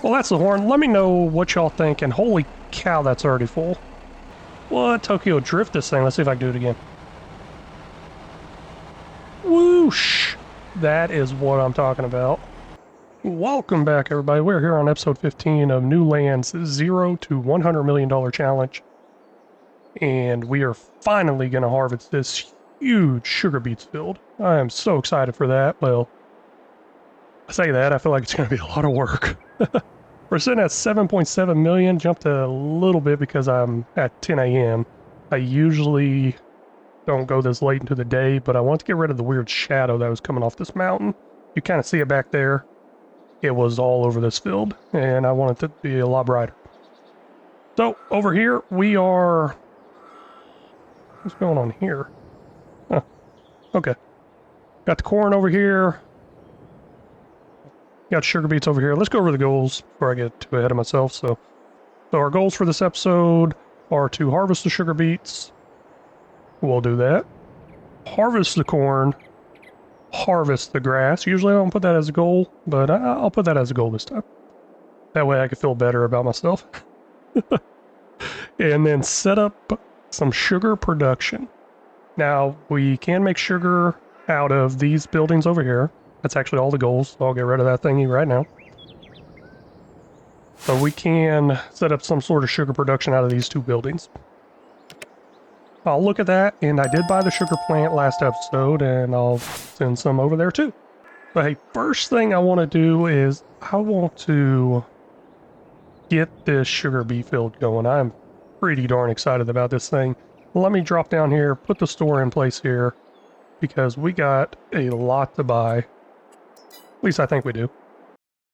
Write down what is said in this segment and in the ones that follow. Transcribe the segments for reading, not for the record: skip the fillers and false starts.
Well, that's the horn. Let me know what y'all think, and holy cow, that's already full. What? Tokyo Drift this thing. Let's see if I can do it again. Whoosh! That is what I'm talking about. Welcome back, everybody. We're here on episode 15 of New Land's 0 to $100 million challenge. And we are finally going to harvest this huge sugar beets field. I am so excited for that. Well, I say that, I feel like it's going to be a lot of work. We're sitting at 7.7 million, jumped a little bit because I'm at 10 a.m. I usually don't go this late into the day, but I want to get rid of the weird shadow that was coming off this mountain. You kind of see it back there. It was all over this field, and I want it to be a lot brighter. So, over here, we are... What's going on here? Huh. Okay. Got the corn over here. Got sugar beets over here. Let's go over the goals before I get too ahead of myself. So our goals for this episode are to harvest the sugar beets. We'll do that. Harvest the corn. Harvest the grass. Usually I don't put that as a goal, but I'll put that as a goal this time. That way I can feel better about myself. And then set up some sugar production. Now, we can make sugar out of these buildings over here. That's actually all the goals, so I'll get rid of that thingy right now. So we can set up some sort of sugar production out of these two buildings. I'll look at that, and I did buy the sugar plant last episode, and I'll send some over there too. But hey, first thing I want to do is I want to get this sugar beet field going. I'm pretty darn excited about this thing. Let me drop down here, put the store in place here, because we got a lot to buy. At least I think we do.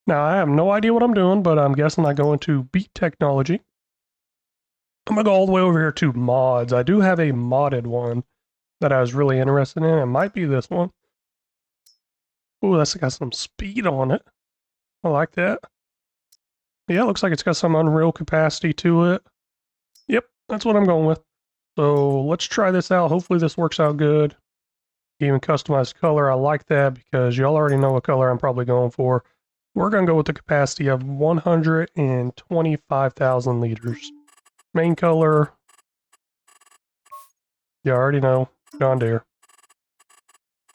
Now, I have no idea what I'm doing, but I'm guessing I go into Beet Technology. I'm going to go all the way over here to mods. I do have a modded one that I was really interested in. It might be this one. Ooh, that's got some speed on it. I like that. Yeah, it looks like it's got some Unreal capacity to it. Yep, that's what I'm going with. So let's try this out. Hopefully this works out good. Even customized color, I like that because y'all already know what color I'm probably going for. We're going to go with the capacity of 125,000 liters. Main color, you already know, John Deere.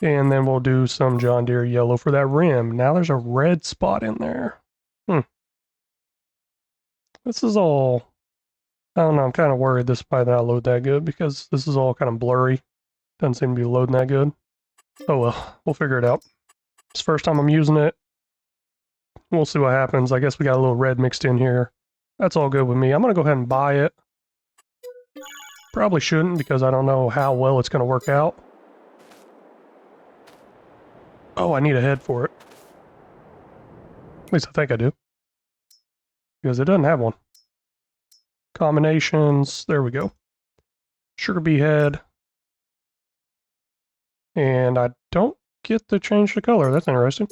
And then we'll do some John Deere yellow for that rim. Now there's a red spot in there. This is all, I don't know, I'm kind of worried this might not load that good because this is all kind of blurry. Doesn't seem to be loading that good. Oh well, we'll figure it out. It's the first time I'm using it. We'll see what happens. I guess we got a little red mixed in here. That's all good with me. I'm going to go ahead and buy it. Probably shouldn't because I don't know how well it's going to work out. Oh, I need a head for it. At least I think I do. Because it doesn't have one. Combinations. There we go. Sugar bee head. And I don't get to change the color. That's interesting.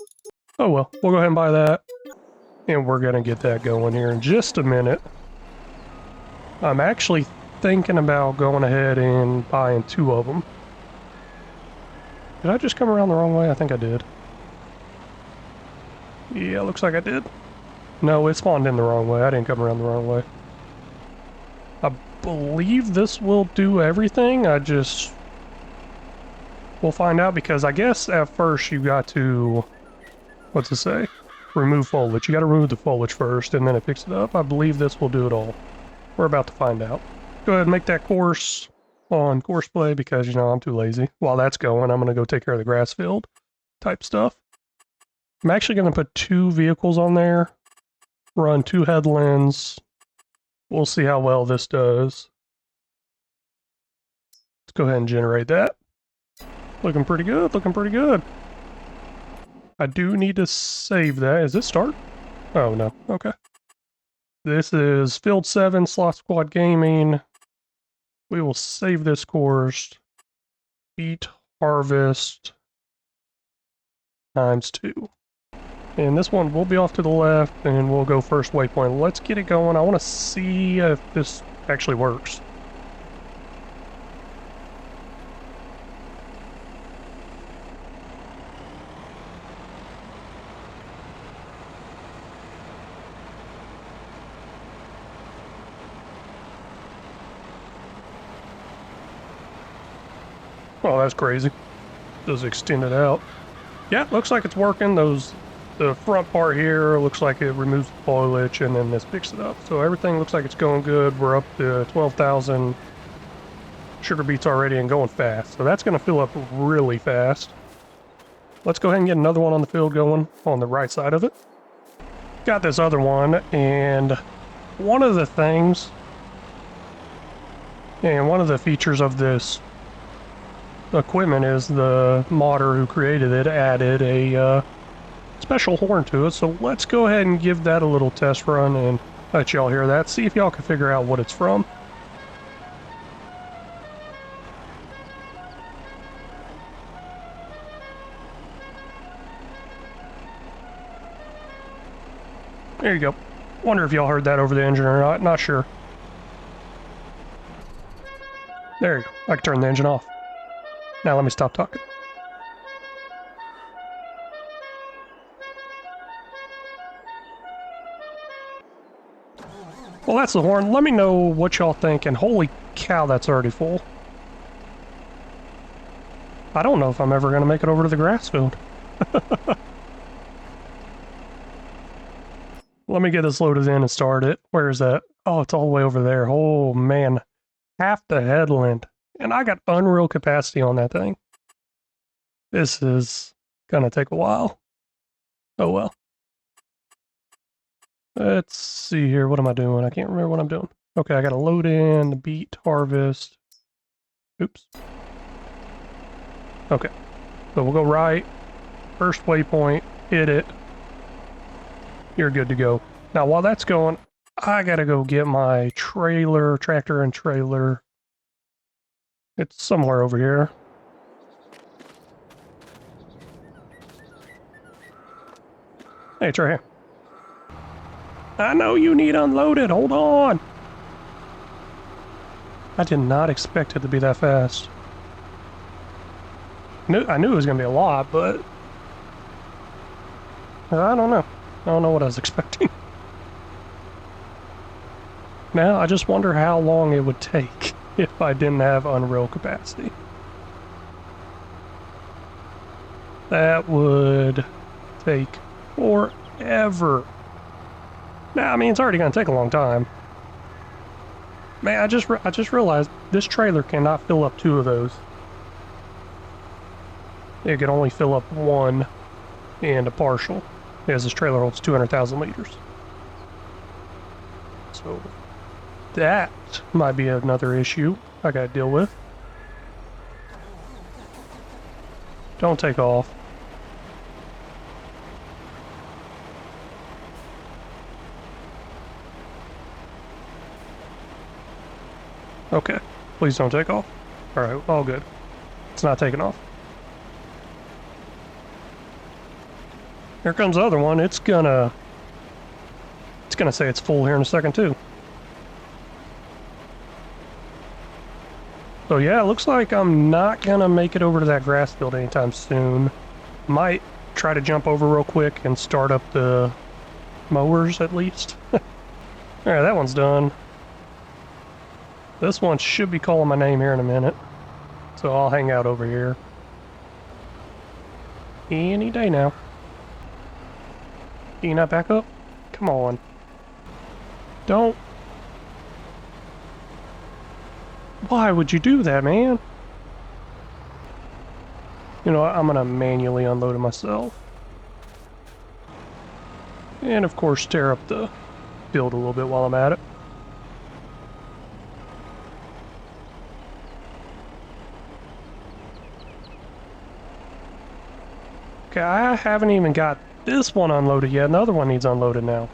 Oh well, we'll go ahead and buy that. And we're going to get that going here in just a minute. I'm actually thinking about going ahead and buying 2 of them. Did I just come around the wrong way? I think I did. Yeah, looks like I did. No, it spawned in the wrong way. I didn't come around the wrong way. I believe this will do everything. We'll find out because I guess at first you got to... What's it say? Remove foliage. You got to remove the foliage first, and then it picks it up. I believe this will do it all. We're about to find out. Go ahead and make that course on course play because, you know, I'm too lazy. While that's going, I'm going to go take care of the grass field type stuff. I'm actually going to put 2 vehicles on there. Run 2 headlands. We'll see how well this does. Let's go ahead and generate that. Looking pretty good. Looking pretty good. I do need to save that. Is this start? Oh, no. Okay. This is Field 7, Slot Squad Gaming. We will save this course. Beet Harvest ×2. And this one will be off to the left, and we'll go first waypoint. Let's get it going. I want to see if this actually works. Oh, that's crazy. Just extend it out. Yeah, looks like it's working. The front part here looks like it removes the foliage and then this picks it up. So everything looks like it's going good. We're up to 12,000 sugar beets already and going fast. So that's going to fill up really fast. Let's go ahead and get another one on the field going on the right side of it. Got this other one, and one of the things, and one of the features of this equipment is the modder who created it added a special horn to it. So let's go ahead and give that a little test run and let y'all hear that. See if y'all can figure out what it's from. There you go. Wonder if y'all heard that over the engine or not. Not sure. There you go. I can turn the engine off. Now let me stop talking. Well, that's the horn. Let me know what y'all think, and holy cow, that's already full. I don't know if I'm ever going to make it over to the grass field. Let me get this loaded in and start it. Where is that? Oh, it's all the way over there. Oh, man. Half the headland. And I got unreal capacity on that thing. This is going to take a while. Oh, well. Let's see here. What am I doing? I can't remember what I'm doing. Okay, I got to load in the beet harvest. Oops. Okay. So we'll go right. First waypoint. Hit it. You're good to go. Now, while that's going, I gotta go get my trailer, tractor and trailer. It's somewhere over here. Hey, it's right here. I know you need unloaded. Hold on. I did not expect it to be that fast. I knew it was gonna be a lot, but I don't know. I don't know what I was expecting. Now, I just wonder how long it would take if I didn't have unreal capacity. That would take forever. Now, I mean, it's already going to take a long time. Man, I just realized this trailer cannot fill up 2 of those. It can only fill up 1 and a partial. As this trailer holds 200,000 liters. So that might be another issue I gotta deal with. Don't take off. Okay, please don't take off. Alright, all good. It's not taking off. Here comes the other one. It's gonna say it's full here in a second too. So yeah, it looks like I'm not gonna make it over to that grass field anytime soon. Might try to jump over real quick and start up the mowers at least. Alright, that one's done. This one should be calling my name here in a minute. So I'll hang out over here. Any day now. Can you not back up? Come on. Don't. Why would you do that, man? You know what? I'm gonna manually unload it myself. And of course, tear up the field a little bit while I'm at it. Okay, I haven't even got this one unloaded yet. Another one needs unloaded now.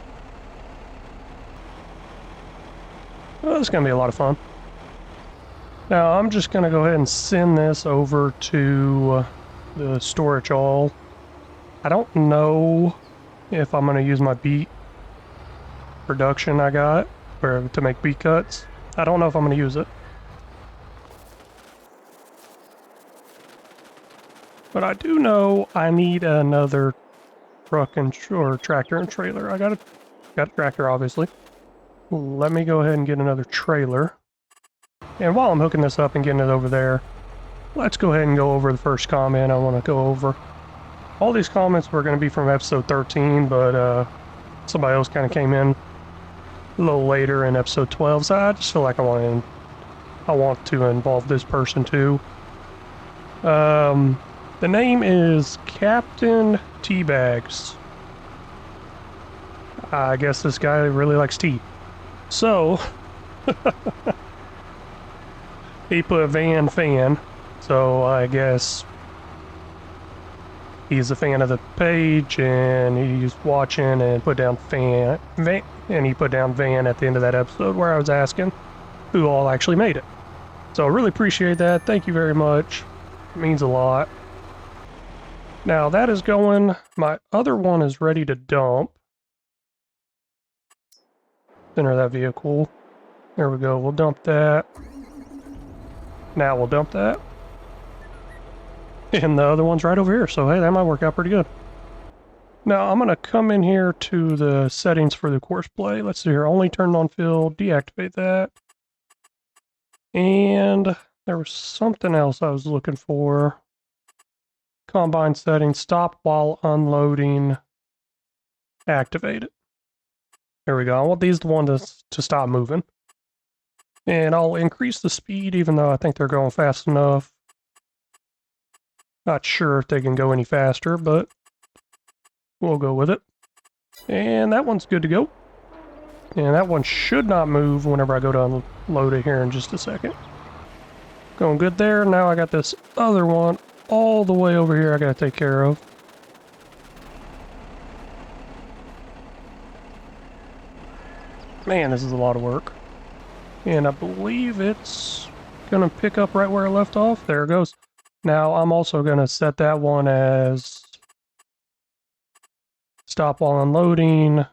Well, this is going to be a lot of fun. Now, I'm just going to go ahead and send this over to the storage all. I don't know if I'm going to use my beet production I got to make beet cuts. I don't know if I'm going to use it. But I do know I need another truck or tractor and trailer. I got a tractor, obviously. Let me go ahead and get another trailer. And while I'm hooking this up and getting it over there, let's go ahead and go over the first comment I want to go over. All these comments were going to be from episode 13, but somebody else kind of came in a little later in episode 12, so I just feel like I want to involve this person too. The name is Captain Teabags. I guess this guy really likes tea. So, he put Van Fan, so I guess he's a fan of the page, and he's watching and put down Van, and he put down Van at the end of that episode where I was asking who all actually made it. So I really appreciate that. Thank you very much. It means a lot. Now that is going. My other one is ready to dump. Center that vehicle. There we go. We'll dump that. Now we'll dump that. And the other one's right over here, so hey, that might work out pretty good. Now I'm going to come in here to the settings for the course play. Let's see here. Only turned on field. Deactivate that. And there was something else I was looking for. Combine settings. Stop while unloading. Activate it. There we go. I want these the one to stop moving. And I'll increase the speed even though I think they're going fast enough. Not sure if they can go any faster, but we'll go with it. And that one's good to go. And that one should not move whenever I go to unload it here in just a second. Going good there. Now I got this other one all the way over here I gotta take care of. Man, this is a lot of work. And I believe it's gonna pick up right where I left off. There it goes. Now I'm also gonna set that one as stop while unloading.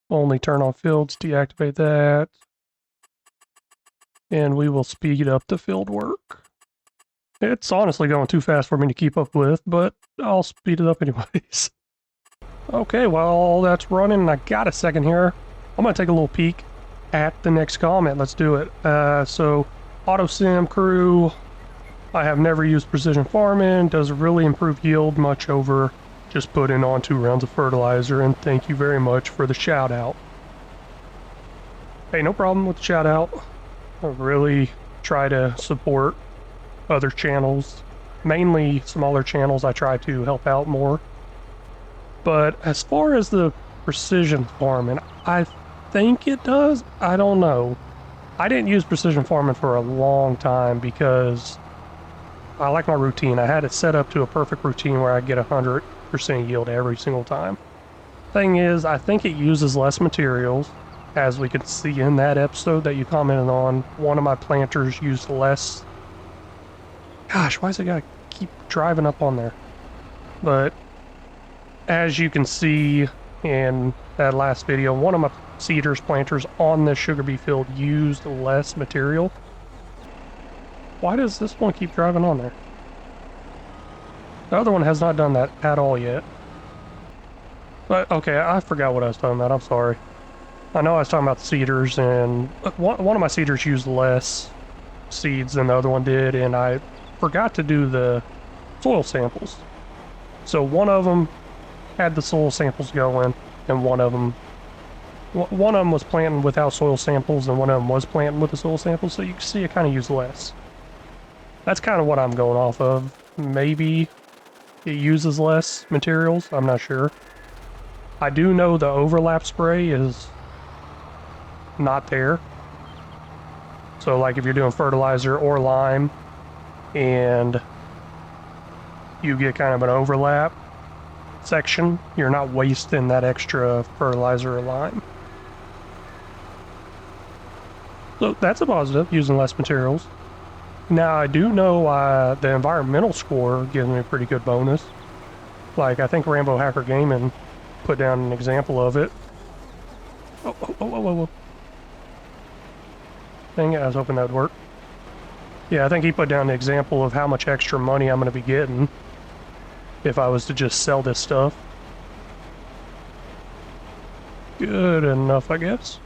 Only turn on fields, deactivate that. And we will speed up the field work. It's honestly going too fast for me to keep up with, but I'll speed it up anyways. Okay, while that's running, I got a second here. I'm going to take a little peek at the next comment. Let's do it. So, AutoSim Crew, I have never used precision farming. Does really improve yield much over just putting on 2 rounds of fertilizer, and thank you very much for the shout out. Hey, no problem with the shout out. I really try to support other channels, mainly smaller channels. I try to help out more. But as far as the precision farming, I think it does. I don't know. I didn't use precision farming for a long time because I like my routine. I had it set up to a perfect routine where I get 100% yield every single time. Thing is, I think it uses less materials. As we could see in that episode that you commented on, one of my planters used less. Gosh, why is it gotta keep driving up on there? But as you can see in that last video, one of my seeders planters on this sugar beet field used less material. Why does this one keep driving on there? The other one has not done that at all yet. But okay, I forgot what I was talking about. I'm sorry. I know I was talking about the seeders, and one of my seeders used less seeds than the other one did, and I forgot to do the soil samples. So one of them had the soil samples going, and one of them was planting without soil samples, and one of them was planting with the soil samples, so you can see it kind of used less. That's kind of what I'm going off of. Maybe it uses less materials, I'm not sure. I do know the overlap spray is not there. So like if you're doing fertilizer or lime and you get kind of an overlap section, you're not wasting that extra fertilizer or lime. So that's a positive, using less materials. Now I do know the environmental score gives me a pretty good bonus. Like I think Rambo Hacker Gaming put down an example of it. Oh. Dang it, I was hoping that would work. Yeah, I think he put down an example of how much extra money I'm going to be getting if I was to just sell this stuff. Good enough, I guess.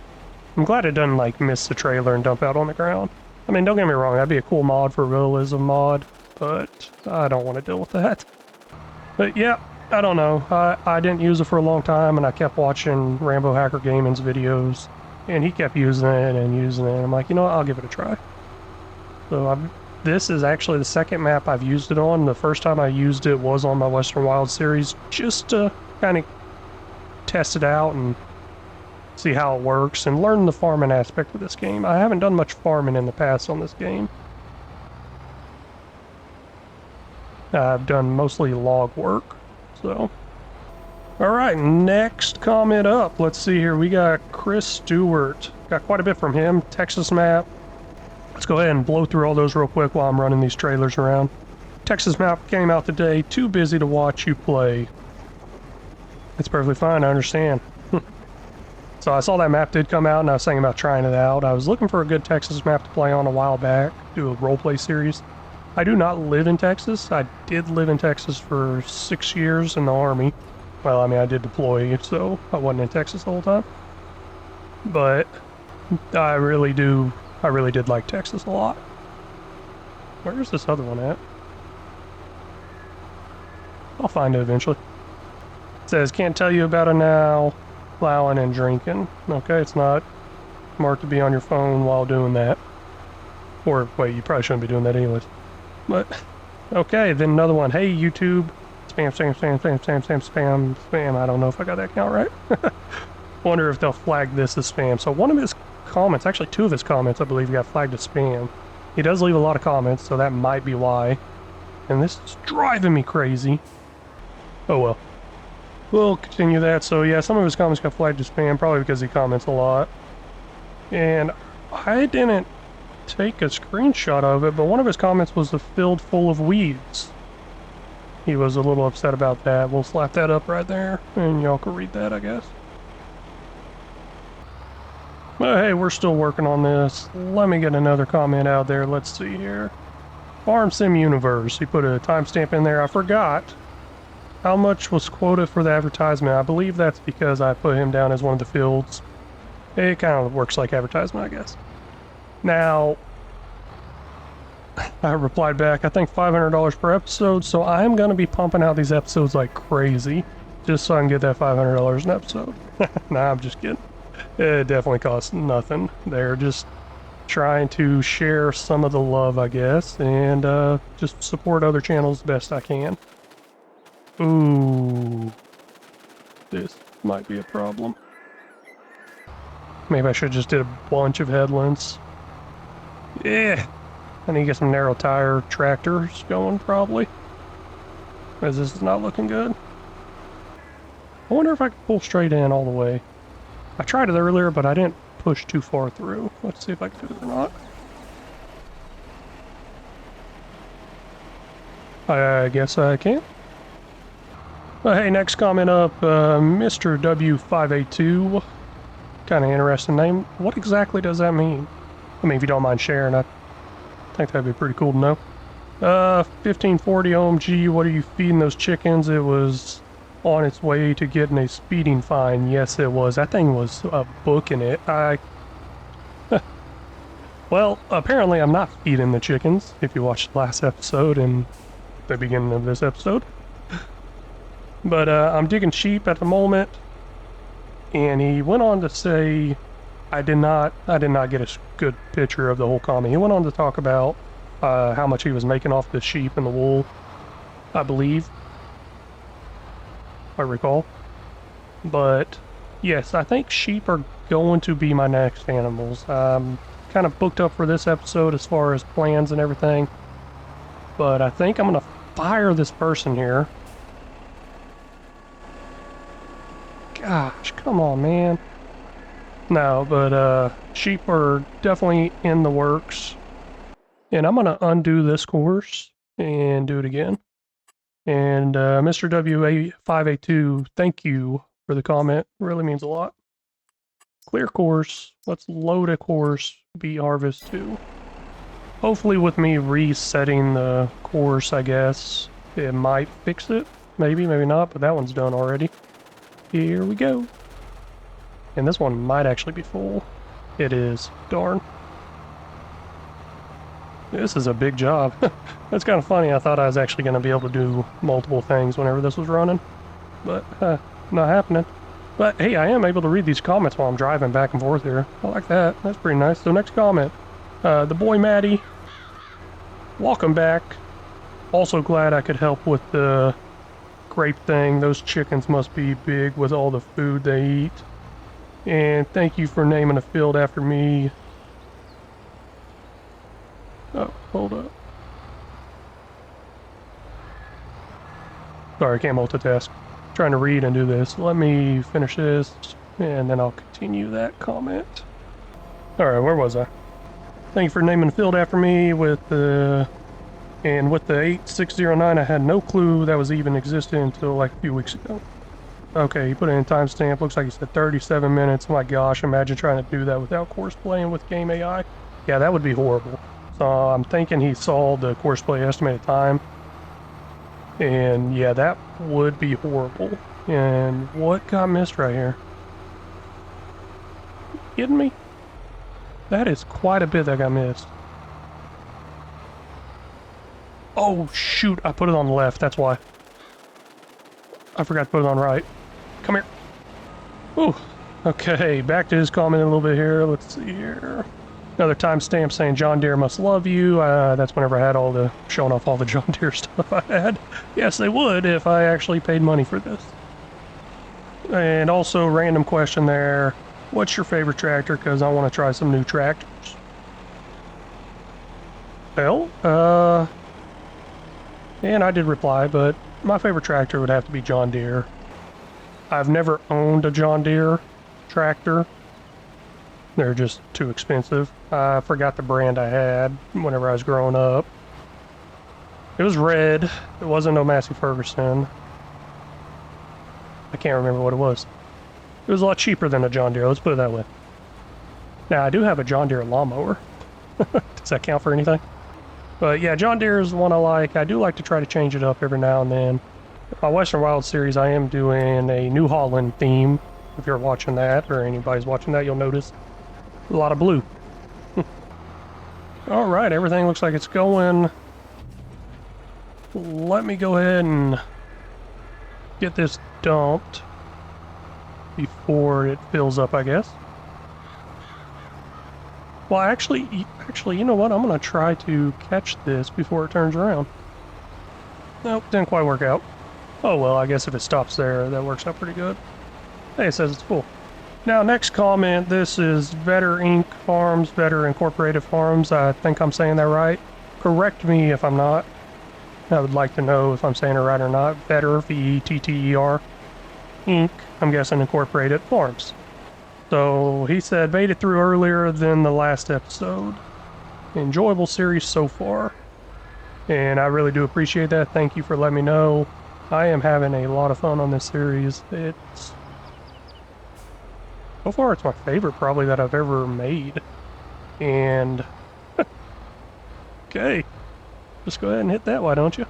I'm glad it doesn't like miss the trailer and dump out on the ground. I mean, don't get me wrong, that'd be a cool mod for realism mod, but I don't want to deal with that. But yeah, I don't know. I didn't use it for a long time, and I kept watching Rambo Hacker Gaming's videos, and he kept using it and using it. And I'm like, you know what, I'll give it a try. So this is actually the second map I've used it on. The first time I used it was on my Western Wild series, just to kind of test it out and see how it works and learn the farming aspect of this game. I haven't done much farming in the past on this game. I've done mostly log work, so. Alright, next comment up. Let's see here. We got Chris Stewart. Got quite a bit from him. Texas map. Let's go ahead and blow through all those real quick while I'm running these trailers around. Texas map came out today. Too busy to watch you play. It's perfectly fine, I understand. So I saw that map did come out and I was thinking about trying it out. I was looking for a good Texas map to play on a while back, do a roleplay series. I do not live in Texas. I did live in Texas for 6 years in the Army. Well, I mean, I did deploy, so I wasn't in Texas the whole time. But I really did like Texas a lot. Where's this other one at? I'll find it eventually. It says, can't tell you about it now, plowing and drinking. Okay, it's not smart to be on your phone while doing that. Or, wait, you probably shouldn't be doing that anyways. But, okay, then another one. Hey, YouTube. Spam, spam, spam, spam, spam, spam, spam, spam. I don't know if I got that count right. Wonder if they'll flag this as spam. So one of his comments, actually two of his comments, I believe, got flagged as spam. He does leave a lot of comments, so that might be why. And this is driving me crazy. Oh well. We'll continue that. So yeah, some of his comments got flagged as spam, probably because he comments a lot. And I didn't take a screenshot of it, but one of his comments was the field full of weeds. He was a little upset about that. We'll slap that up right there, and y'all can read that, I guess. But hey, we're still working on this. Let me get another comment out there. Let's see here. Farm Sim Universe. He put a timestamp in there. I forgot how much was quoted for the advertisement. I believe that's because I put him down as one of the fields. It kind of works like advertisement, I guess. Now, I replied back, I think $500 per episode, so I'm going to be pumping out these episodes like crazy, just so I can get that $500 an episode. Nah, I'm just kidding. It definitely costs nothing. They're just trying to share some of the love, I guess, and just support other channels the best I can. Ooh, this might be a problem. Maybe I should just did a bunch of headlands. Yeah, I need to get some narrow tire tractors going, probably. Because this is not looking good. I wonder if I can pull straight in all the way. I tried it earlier, but I didn't push too far through. Let's see if I can do it or not. I guess I can. Hey, next comment up, Mr. W582. Kind of interesting name. What exactly does that mean? I mean, if you don't mind sharing, I think that'd be pretty cool to know. 1540 OMG, what are you feeding those chickens? It was on its way to getting a speeding fine. Yes, it was. That thing was booking it. Well, apparently I'm not feeding the chickens, if you watched the last episode and the beginning of this episode. But I'm digging sheep at the moment. And he went on to say, I did not get a good picture of the whole comment. He went on to talk about how much he was making off the sheep and the wool, I believe, if I recall. But yes, I think sheep are going to be my next animals. I'm kind of booked up for this episode as far as plans and everything. But I think I'm going to fire this person here. Gosh, come on, man. No, but sheep are definitely in the works. And I'm going to undo this course and do it again. And Mr. WA582, thank you for the comment. Really means a lot. Clear course. Let's load a course, BEETS Harvest 2. Hopefully with me resetting the course, I guess, it might fix it. Maybe, maybe not, but that one's done already. Here we go. And this one might actually be full. It is. Darn. This is a big job. That's kind of funny. I thought I was actually going to be able to do multiple things whenever this was running, but not happening. But hey, I am able to read these comments while I'm driving back and forth here. I like that. That's pretty nice. So next comment, the boy Maddie, welcome back. Also glad I could help with the grape thing. Those chickens must be big with all the food they eat. And thank you for naming a field after me. Oh, hold up. Sorry, I can't multitask. I'm trying to read and do this. Let me finish this, and then I'll continue that comment. Alright, where was I? Thank you for naming the field after me with the... And with the 8609, I had no clue that was even existed until like a few weeks ago. Okay, he put in timestamp. Looks like he said 37 minutes. Oh my gosh, imagine trying to do that without course playing with game AI. Yeah, that would be horrible. So I'm thinking he saw the course play estimated time. And yeah, that would be horrible. And what got missed right here? You kidding me? That is quite a bit that got missed. Oh shoot, I put it on the left, that's why. I forgot to put it on right. Come here. Ooh. Okay, back to his comment a little bit here. Let's see here. Another timestamp saying John Deere must love you. That's whenever I had all the... showing off all the John Deere stuff I had. Yes, they would if I actually paid money for this. And also, random question there. What's your favorite tractor? Because I want to try some new tractors. Well, and I did reply, but my favorite tractor would have to be John Deere. I've never owned a John Deere tractor. They're just too expensive. I forgot the brand I had whenever I was growing up. It was red. It wasn't no Massey Ferguson. I can't remember what it was. It was a lot cheaper than a John Deere, let's put it that way. Now, I do have a John Deere lawnmower. Does that count for anything? But yeah, John Deere is the one I like. I do like to try to change it up every now and then. My Western Wild series, I am doing a New Holland theme. If you're watching that, or anybody's watching that, you'll notice a lot of blue. Alright, everything looks like it's going. Let me go ahead and get this dumped before it fills up, I guess. Well, actually, you know what? I'm going to try to catch this before it turns around. Nope, didn't quite work out. Oh well, I guess if it stops there, that works out pretty good. Hey, it says it's full. Now, next comment, this is Vetter Inc. Farms, Vetter Incorporated Farms. I think I'm saying that right. Correct me if I'm not. I would like to know if I'm saying it right or not. Vetter, V-E-T-T-E-R, Inc., I'm guessing Incorporated Farms. So, he said, made it through earlier than the last episode. Enjoyable series so far. And I really do appreciate that. Thank you for letting me know. I am having a lot of fun on this series. It's... So far, it's my favorite probably that I've ever made. And... okay. Just go ahead and hit that, why don't you?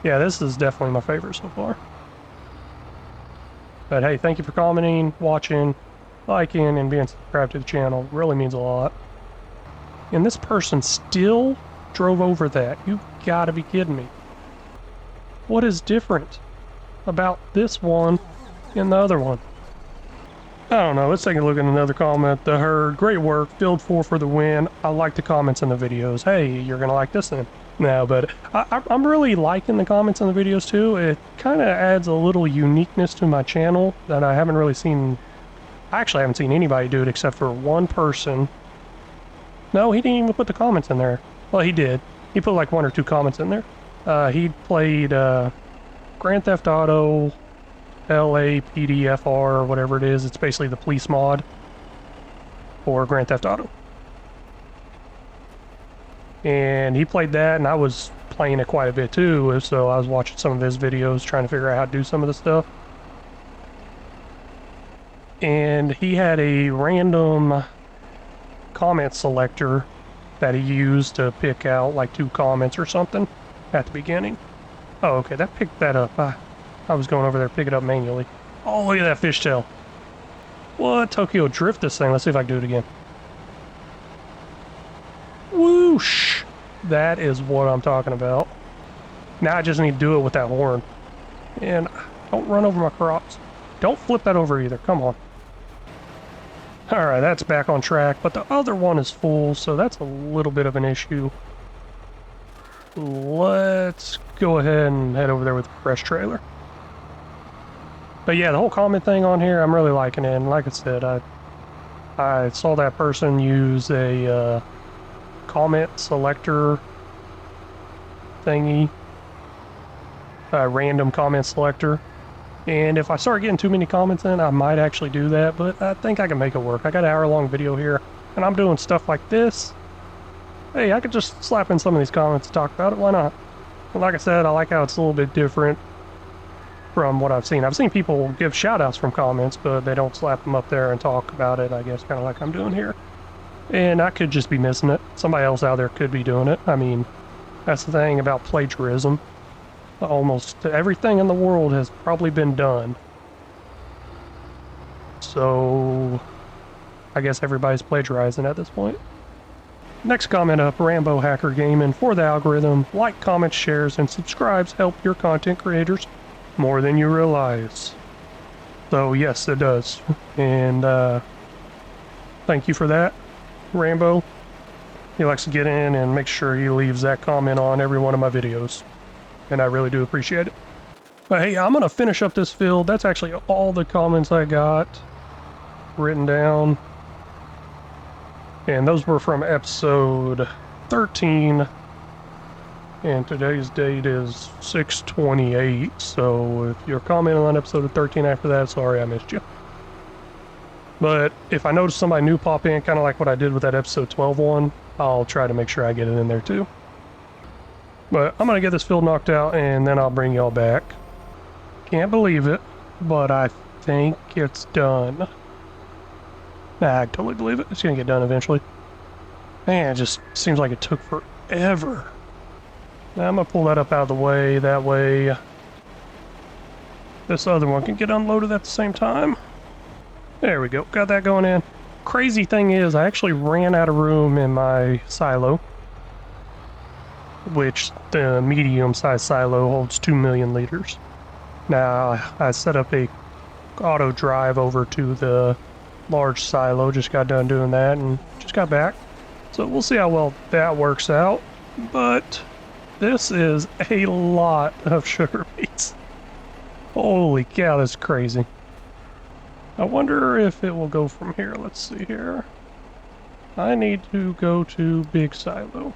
Yeah, this is definitely my favorite so far. But hey, thank you for commenting, watching, liking, and being subscribed to the channel. It really means a lot. And this person still drove over that. You gotta be kidding me. What is different about this one and the other one? I don't know, let's take a look at another comment. The herd, great work, field 4 for the win. I like the comments in the videos. Hey, you're gonna like this then. No, but I'm really liking the comments in the videos too. It kind of adds a little uniqueness to my channel that I haven't really seen. I actually haven't seen anybody do it except for one person. No, he didn't even put the comments in there. Well, he did. He put like 1 or 2 comments in there. He played Grand Theft Auto LAPDFR or whatever it is. It's basically the police mod for Grand Theft Auto. And he played that, and I was playing it quite a bit too, so I was watching some of his videos trying to figure out how to do some of the stuff. And he had a random comment selector that he used to pick out like 2 comments or something at the beginning. Oh, okay, that picked that up. I was going over there to pick it up manually. Oh, look at that fishtail. What? Tokyo Drift this thing. Let's see if I can do it again. That is what I'm talking about. Now I just need to do it with that horn. And don't run over my crops. Don't flip that over either. Come on. Alright, that's back on track, but the other one is full, so that's a little bit of an issue. Let's go ahead and head over there with the fresh trailer. But yeah, the whole comment thing on here, I'm really liking it. And like I said, I saw that person use a comment selector thingy, a random comment selector. And if I start getting too many comments in, I might actually do that, but I think I can make it work. I got an hour-long video here, and I'm doing stuff like this. Hey, I could just slap in some of these comments to talk about it. Why not? And like I said, I like how it's a little bit different from what I've seen. I've seen people give shout-outs from comments, but they don't slap them up there and talk about it, I guess, kind of like I'm doing here. And I could just be missing it. Somebody else out there could be doing it. I mean, that's the thing about plagiarism. Almost everything in the world has probably been done. So I guess everybody's plagiarizing at this point. Next comment up, Rambo Hacker Gaming. For the algorithm, like, comments, shares, and subscribes help your content creators more than you realize. So yes, it does. And thank you for that, Rambo. He likes to get in and make sure he leaves that comment on every one of my videos. And I really do appreciate it. But hey, I'm gonna finish up this field. That's actually all the comments I got written down. And those were from episode 13. And today's date is 6/28. So if you're commenting on episode 13 after that, sorry I missed you. But if I notice somebody new pop in, kind of like what I did with that episode 12 one, I'll try to make sure I get it in there too. But I'm going to get this field knocked out, and then I'll bring y'all back. Can't believe it, but I think it's done. Nah, I totally believe it. It's going to get done eventually. Man, it just seems like it took forever. Now I'm going to pull that up out of the way. That way this other one can get unloaded at the same time. There we go. Got that going in. Crazy thing is, I actually ran out of room in my silo, which the medium-sized silo holds 2 million liters. Now, I set up a auto drive over to the large silo, just got done doing that and just got back. So we'll see how well that works out, but this is a lot of sugar beets. Holy cow, that's crazy. I wonder if it will go from here. Let's see here. I need to go to big silo.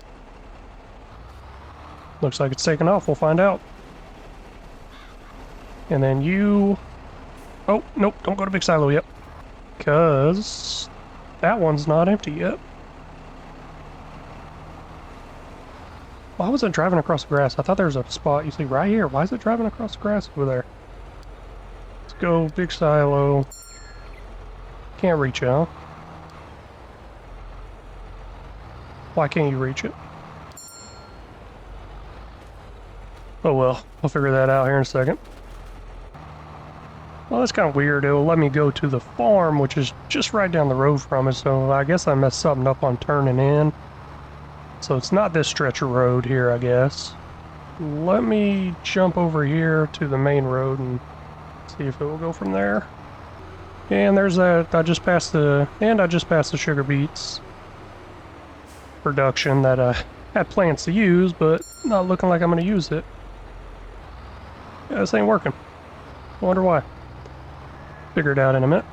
Looks like it's taking off. We'll find out. And then you... Oh, nope. Don't go to big silo yet. Because that one's not empty yet. Why was it driving across the grass? I thought there was a spot. You see right here. Why is it driving across the grass over there? Let's go big silo. Can't reach it, huh? Why can't you reach it? Oh well, I'll figure that out here in a second. Well, that's kind of weird. It'll let me go to the farm, which is just right down the road from it, so I guess I messed something up on turning in. So it's not this stretch of road here, I guess. Let me jump over here to the main road and see if it will go from there. And there's that. I just passed the sugar beets production that I had plans to use, but not looking like I'm going to use it. Yeah, this ain't working. I wonder why. Figure it out in a minute.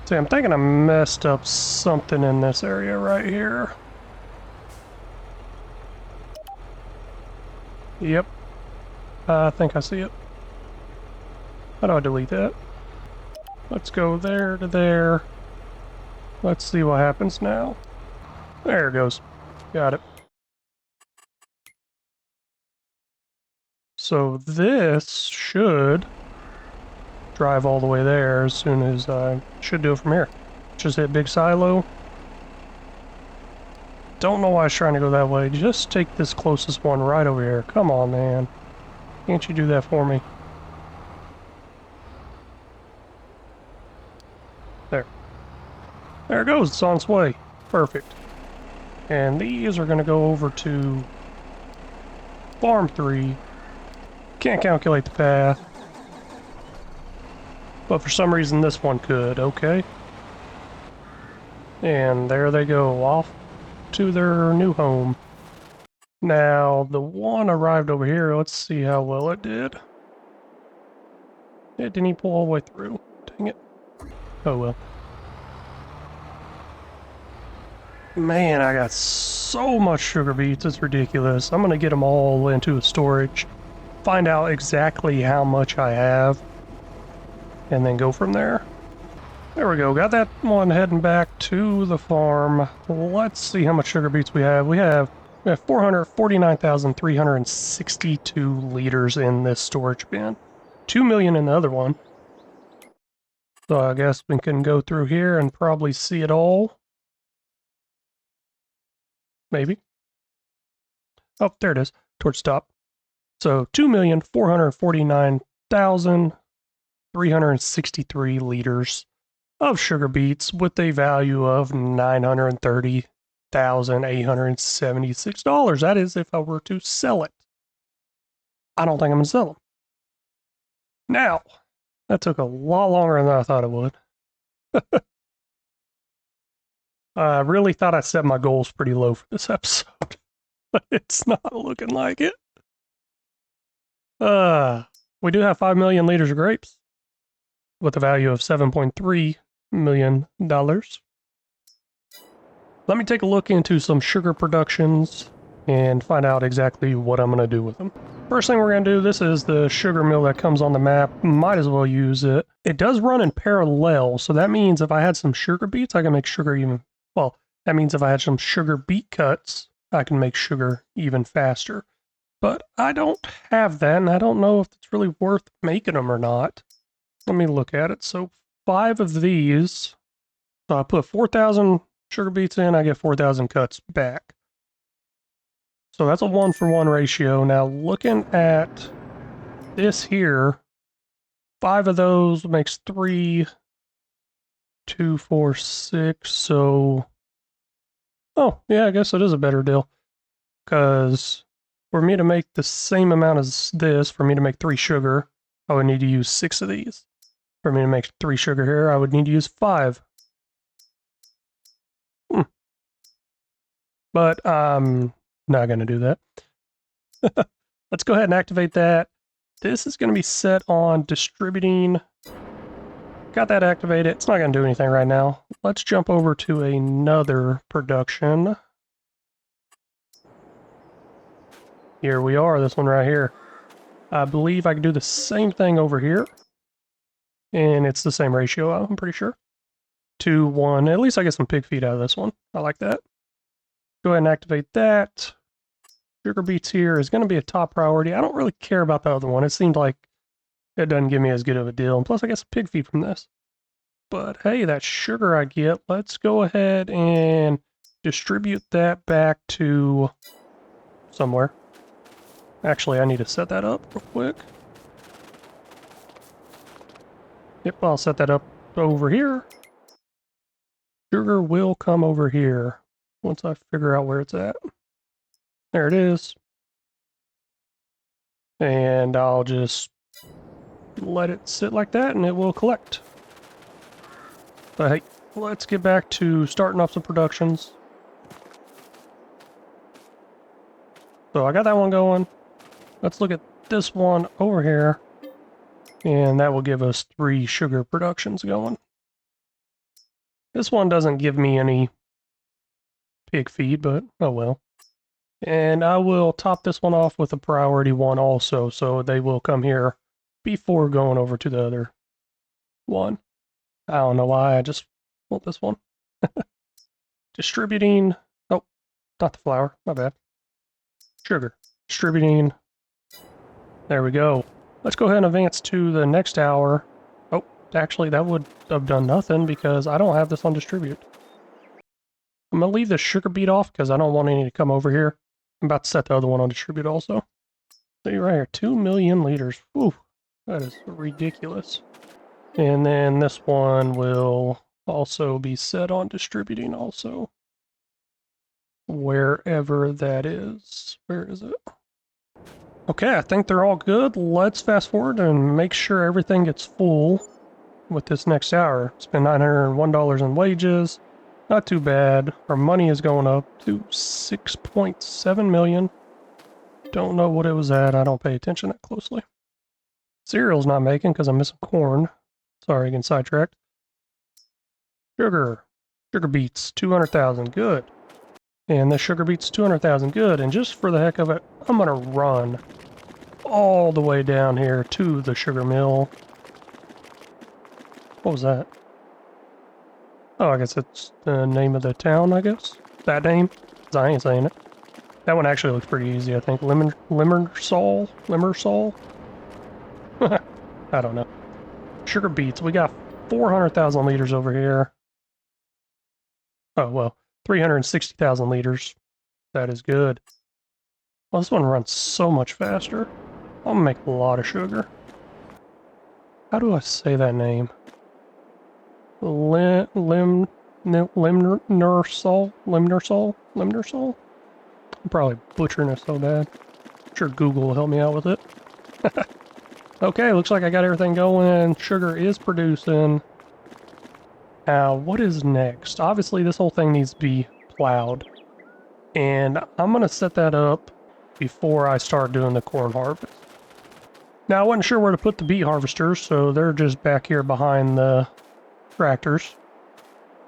See, I'm thinking I messed up something in this area right here. Yep. I think I see it. How do I delete that? Let's go there to there. Let's see what happens now. There it goes. Got it. So this should drive all the way there as soon as I should do it from here. Just hit big silo. Don't know why I was trying to go that way. Just take this closest one right over here. Come on, man. Can't you do that for me? There. There it goes. It's on its way. Perfect. And these are going to go over to farm 3. Can't calculate the path. But for some reason this one could, okay. And there they go, off to their new home. Now, the one arrived over here, let's see how well it did. It didn't even pull all the way through. Dang it. Oh well. Man, I got so much sugar beets, it's ridiculous. I'm gonna get them all into a storage, find out exactly how much I have, and then go from there. There we go, got that one heading back to the farm. Let's see how much sugar beets we have. We have 449,362 liters in this storage bin. 2 million in the other one. So I guess we can go through here and probably see it all. Maybe. Oh, there it is, towards the top. So 2,449,363 liters of sugar beets with a value of $930,876. That is if I were to sell it. I don't think I'm going to sell them. Now, that took a lot longer than I thought it would. I really thought I set my goals pretty low for this episode, but it's not looking like it. We do have 5 million liters of grapes with a value of $7.3 million. Let me take a look into some sugar productions and find out exactly what I'm going to do with them. First thing we're going to do, this is the sugar mill that comes on the map. Might as well use it. It does run in parallel, so that means if I had some sugar beets, I can make sugar even... Well, that means if I had some sugar beet cuts, I can make sugar even faster. But I don't have that, and I don't know if it's really worth making them or not. Let me look at it. So 5 of these. So I put 4,000 sugar beets in, I get 4,000 cuts back. So that's a 1-for-1 ratio. Now looking at this here, 5 of those makes 3, 2, 4, 6. So, oh yeah, I guess it is a better deal. Because for me to make the same amount as this, for me to make 3 sugar, I would need to use 6 of these. For me to make 3 sugar here, I would need to use 5. But I'm not going to do that. Let's go ahead and activate that. This is going to be set on distributing. Got that activated. It's not going to do anything right now. Let's jump over to another production. Here we are, this one right here. I believe I can do the same thing over here. And it's the same ratio, I'm pretty sure. 2, 1. At least I get some pig feed out of this one. I like that. Go ahead and activate that. Sugar beets here is going to be a top priority. I don't really care about the other one. It seemed like it doesn't give me as good of a deal. And plus I get some pig feed from this. But hey, that sugar I get, let's go ahead and distribute that back to somewhere. Actually, I need to set that up real quick. Yep, I'll set that up over here. Sugar will come over here once I figure out where it's at. There it is. And I'll just let it sit like that and it will collect. But hey, let's get back to starting up some productions. So I got that one going. Let's look at this one over here. And that will give us 3 sugar productions going. This one doesn't give me any pig feed, but oh well. And I will top this one off with a priority one also, so they will come here before going over to the other one. I don't know why, I just want this one. Distributing, oh, not the flour, my bad. Sugar, distributing, there we go. Let's go ahead and advance to the next hour. Oh, actually that would have done nothing because I don't have this on distribute. I'm going to leave the sugar beet off because I don't want any to come over here. I'm about to set the other one on distribute also. See right here, 2 million liters. Whew, that is ridiculous. And then this one will also be set on distributing also. Wherever that is. Where is it? Okay, I think they're all good. Let's fast forward and make sure everything gets full with this next hour. Spend $901 in wages. Not too bad. Our money is going up to 6.7 million. Don't know what it was at. I don't pay attention that closely. Cereal's not making because I'm missing corn. Sorry, getting sidetracked. Sugar. Sugar beets, 200,000. Good. And the sugar beets, 200,000. Good. And just for the heck of it, I'm going to run all the way down here to the sugar mill. What was that? Oh, I guess it's the name of the town, I guess? That name? 'Cause I ain't saying it. That one actually looks pretty easy, I think. Limersol? I don't know. Sugar beets. We got 400,000 liters over here. Oh, well, 360,000 liters. That is good. Well, this one runs so much faster. I'm gonna make a lot of sugar. How do I say that name? Limnersol? I'm probably butchering it so bad. I'm sure Google will help me out with it. Okay, looks like I got everything going. Sugar is producing. Now, what is next? Obviously, this whole thing needs to be plowed. And I'm going to set that up before I start doing the corn harvest. Now, I wasn't sure where to put the beet harvesters, so they're just back here behind the tractors.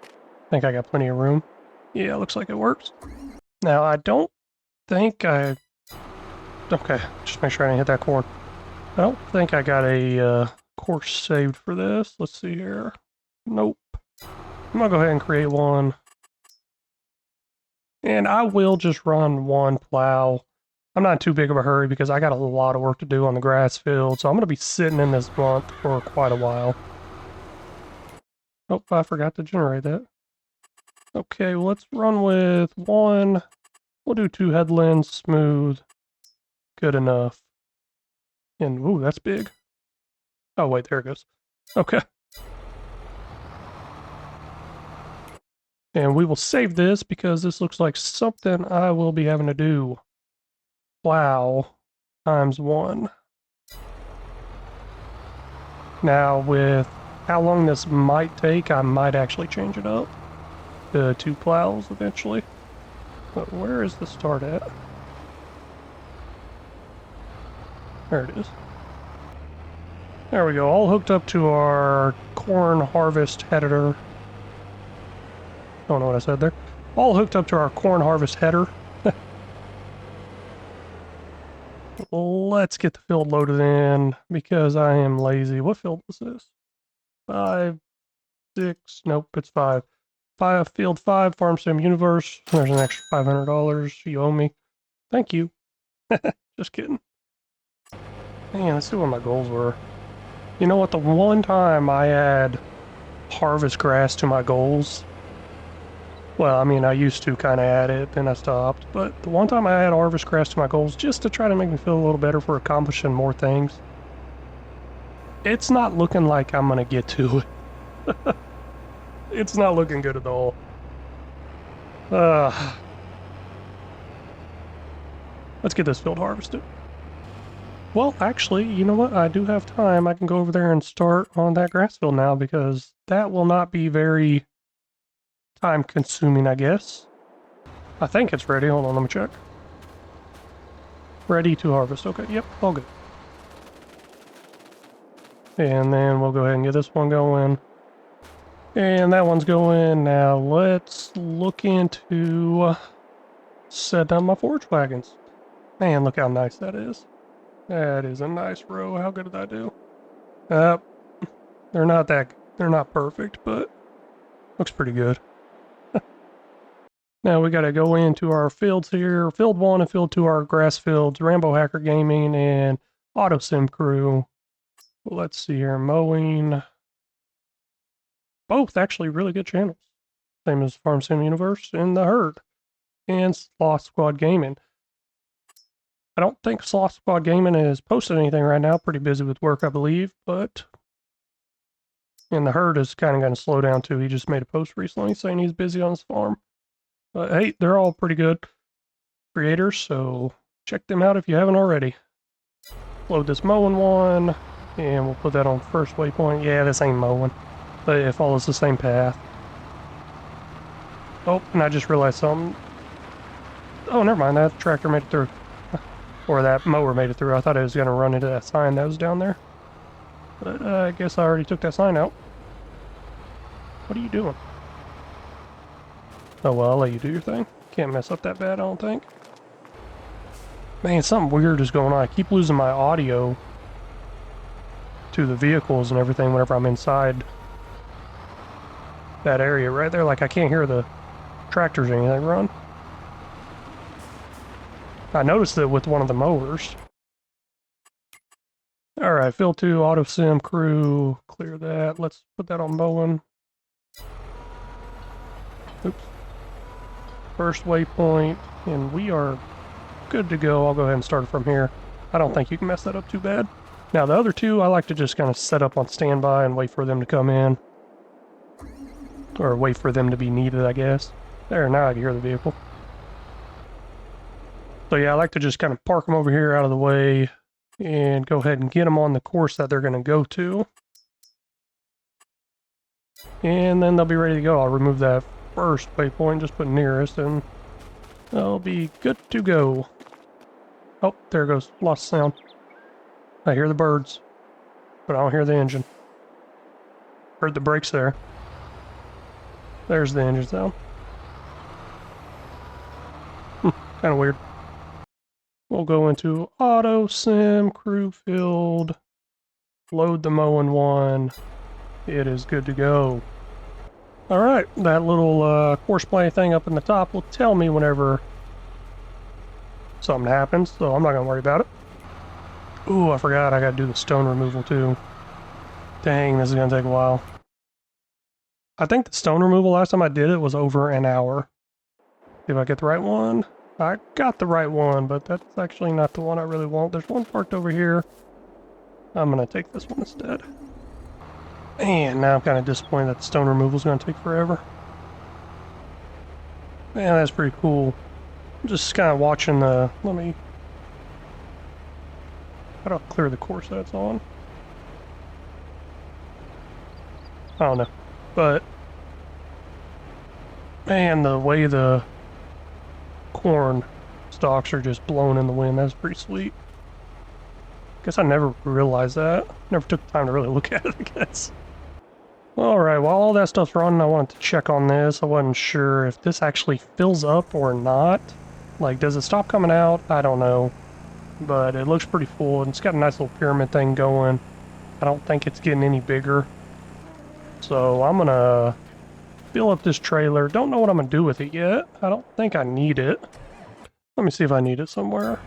I think I got plenty of room. Yeah, looks like it works. Now, I don't think I... Okay, just make sure I didn't hit that corn. I don't think I got a course saved for this. Let's see here. Nope. I'm gonna go ahead and create one. And I will just run one plow. I'm not in too big of a hurry because I got a lot of work to do on the grass field, so I'm gonna be sitting in this month for quite a while. Oh, I forgot to generate that. Okay, well, let's run with one. We'll do 2 headlands, smooth. Good enough. And, ooh, that's big. Oh, wait, there it goes. Okay. And we will save this because this looks like something I will be having to do. Plow times 1. Now, with how long this might take, I might actually change it up to 2 plows eventually. But where is the start at? There it is. There we go, all hooked up to our corn harvest header. Don't know what I said there. All hooked up to our corn harvest header. Let's get the field loaded in because I am lazy. What field was this? 5, 6, nope, it's 5. Field 5, Farm Sim Universe. There's an extra $500 you owe me. Thank you. Just kidding. Man, let's see what my goals were. You know what? The one time I add harvest grass to my goals, well, I mean, I used to kind of add it, then I stopped. But the one time I add harvest grass to my goals, just to try to make me feel a little better for accomplishing more things, it's not looking like I'm going to get to it. It's not looking good at all. Let's get this field harvested. Well, actually, you know what? I do have time. I can go over there and start on that grass field now because that will not be very time consuming, I guess. I think it's ready. Hold on, let me check. Ready to harvest. Okay, yep, all good. And then we'll go ahead and get this one going. And that one's going. Now let's look into setting up my forage wagons. Man, look how nice that is. That is a nice row. How good did I do? They're not perfect, but looks pretty good. Now we gotta go into our fields here. Field 1 and Field 2 are grass fields, Rambo Hacker Gaming and Auto Sim Crew. Let's see here, mowing. Both actually really good channels. Same as Farm Sim Universe and The Herd. And Sloth Squad Gaming. I don't think Sloth Squad Gaming has posted anything right now. Pretty busy with work, I believe, but... And The Herd is kind of going to slow down too. He just made a post recently saying he's busy on his farm. But hey, they're all pretty good creators, so check them out if you haven't already. load this mowing one, and we'll put that on first waypoint. Yeah, this ain't mowing, but it follows the same path. Oh, and I just realized something. Oh, never mind, that tractor made it through. Or that mower made it through. I thought it was going to run into that sign that was down there. But I guess I already took that sign out. What are you doing? Oh well, I'll let you do your thing. Can't mess up that bad, I don't think. Man, something weird is going on. I keep losing my audio to the vehicles and everything whenever I'm inside that area right there. Like, I can't hear the tractors or anything run. I noticed it with one of the mowers. Alright, fill 2, auto sim crew, clear that. Let's put that on mowing. Oops. First waypoint, and we are good to go. I'll go ahead and start it from here. I don't think you can mess that up too bad. Now the other two, I like to just kind of set up on standby and wait for them to come in. Or wait for them to be needed, I guess. There, now I can hear the vehicle. So yeah, I like to just kind of park them over here out of the way and go ahead and get them on the course that they're going to go to. And then they'll be ready to go. I'll remove that first waypoint, just put nearest, and they'll be good to go. Oh, there it goes. Lost sound. I hear the birds, but I don't hear the engine. Heard the brakes there. There's the engine sound. Kind of weird. We'll go into auto sim, crew filled, load the mowing one. It is good to go. Alright, that little course play thing up in the top will tell me whenever something happens, so I'm not going to worry about it. Ooh, I forgot I got to do the stone removal too. Dang, this is going to take a while. I think the stone removal last time I did it was over an hour. If I get the right one. I got the right one, but that's actually not the one I really want. There's one parked over here. I'm going to take this one instead. Man, now I'm kind of disappointed that the stone removal is going to take forever. Man, that's pretty cool. I'm just kind of watching the... Let me... How do I clear the course that's on? I don't know. But... Man, the way the corn stalks are just blowing in the wind, that's pretty sweet. Guess I never realized that. Never took the time to really look at it, I guess. Alright, while all that stuff's running, I wanted to check on this. I wasn't sure if this actually fills up or not. Like, does it stop coming out? I don't know. But it looks pretty full, and it's got a nice little pyramid thing going. I don't think it's getting any bigger. So I'm gonna fill up this trailer. Don't know what I'm gonna do with it yet. I don't think I need it. Let me see if I need it somewhere.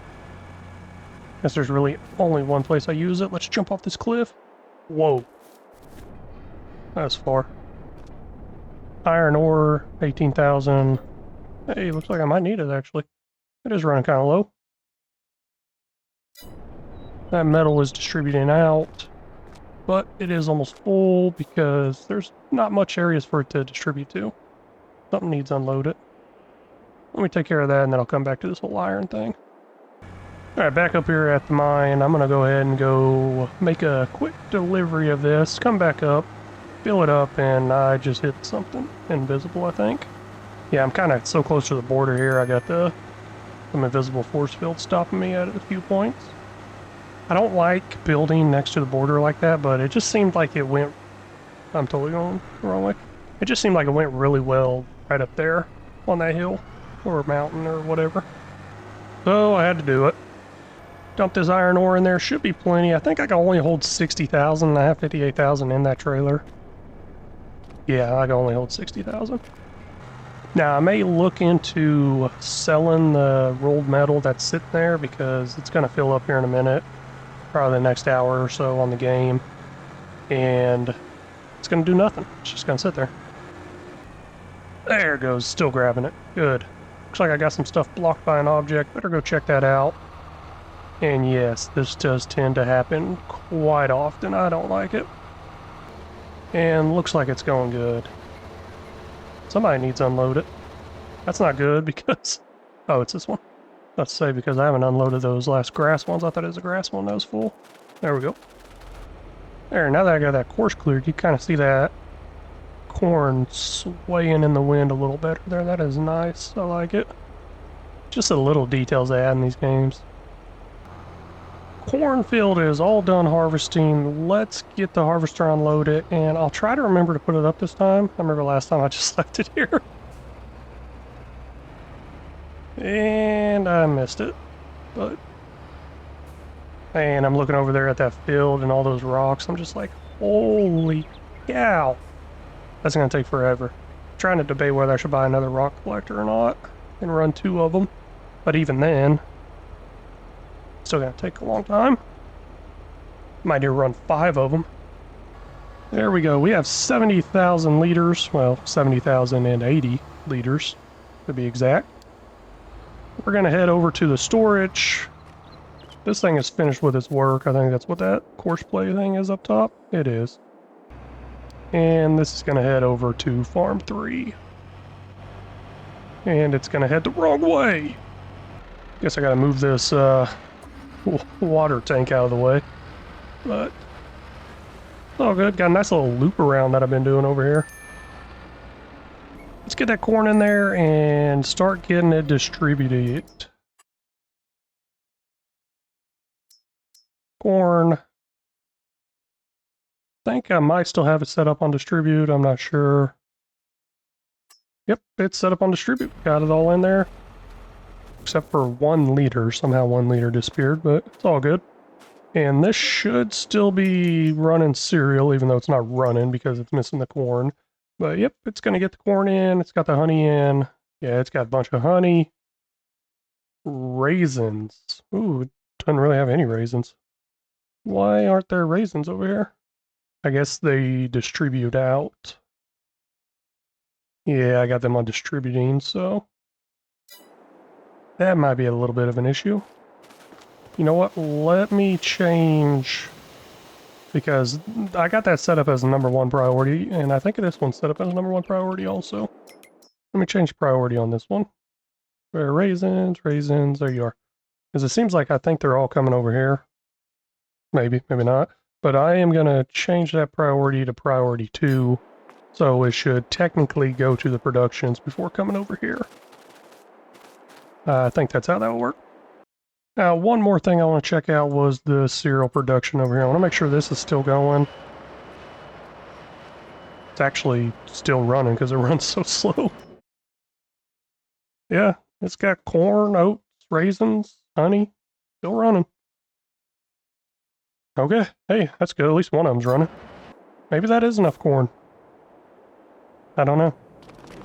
Guess there's really only one place I use it. Let's jump off this cliff. Whoa. That's far. Iron ore, 18,000. Hey, looks like I might need it actually. It is running kind of low. That metal is distributing out, but it is almost full because there's not much areas for it to distribute to. Something needs unloaded. Let me take care of that and then I'll come back to this whole iron thing. Alright, back up here at the mine. I'm going to go ahead and go make a quick delivery of this. Come back up, fill it up, and I just hit something invisible, I think. Yeah, I'm kind of so close to the border here. I got some invisible force field stopping me at a few points. I don't like building next to the border like that, but it just seemed like it went... I'm totally going the wrong way. It just seemed like it went really well right up there on that hill or mountain or whatever. So I had to do it. Dump this iron ore in there. Should be plenty. I think I can only hold 60,000 and I have 58,000 in that trailer. Yeah, I can only hold 60,000. Now, I may look into selling the rolled metal that's sitting there because it's going to fill up here in a minute. Probably the next hour or so on the game. And it's going to do nothing. It's just going to sit there. There it goes. Still grabbing it. Good. Looks like I got some stuff blocked by an object. Better go check that out. And yes, this does tend to happen quite often. I don't like it. And looks like it's going good. Somebody needs to unload it. That's not good because... Oh, it's this one. Let's say because I haven't unloaded those last grass ones. I thought it was a grass one that was full. There we go. There, now that I got that course cleared, you kind of see that corn swaying in the wind a little better there. That is nice. I like it. Just the little details they add in these games. Cornfield is all done harvesting. Let's get the harvester unloaded, and I'll try to remember to put it up this time. I remember last time I just left it here. And I missed it. But and I'm looking over there at that field and all those rocks. I'm just like, holy cow. That's going to take forever. I'm trying to debate whether I should buy another rock collector or not and run 2 of them. But even then, still going to take a long time. Might need to run 5 of them. There we go. We have 70,000 liters. Well, 70,080 liters to be exact. We're going to head over to the storage. This thing is finished with its work. I think that's what that course play thing is up top. It is. And this is going to head over to Farm 3. And it's going to head the wrong way. Guess I got to move this water tank out of the way. But it's all good. Got a nice little loop around that I've been doing over here. Let's get that corn in there and start getting it distributed. Corn. I think I might still have it set up on distribute. I'm not sure. Yep, it's set up on distribute. Got it all in there. Except for 1 liter. Somehow 1 liter disappeared, but it's all good. And this should still be running cereal, even though it's not running because it's missing the corn. But yep, it's going to get the corn in. It's got the honey in. Yeah, it's got a bunch of honey. Raisins. Ooh, it doesn't really have any raisins. Why aren't there raisins over here? I guess they distribute out. Yeah, I got them on distributing, so that might be a little bit of an issue. You know what? Let me change, because I got that set up as number 1 priority, and I think this one's set up as number 1 priority also. Let me change priority on this one. Where raisins, there you are. Because it seems like I think they're all coming over here. Maybe, maybe not. But I am going to change that priority to priority 2. So it should technically go to the productions before coming over here. I think that's how that will work. Now, one more thing I want to check out was the cereal production over here. I want to make sure this is still going. It's actually still running because it runs so slow. Yeah, it's got corn, oats, raisins, honey. Still running. Okay, hey, that's good. At least one of them's running. Maybe that is enough corn. I don't know.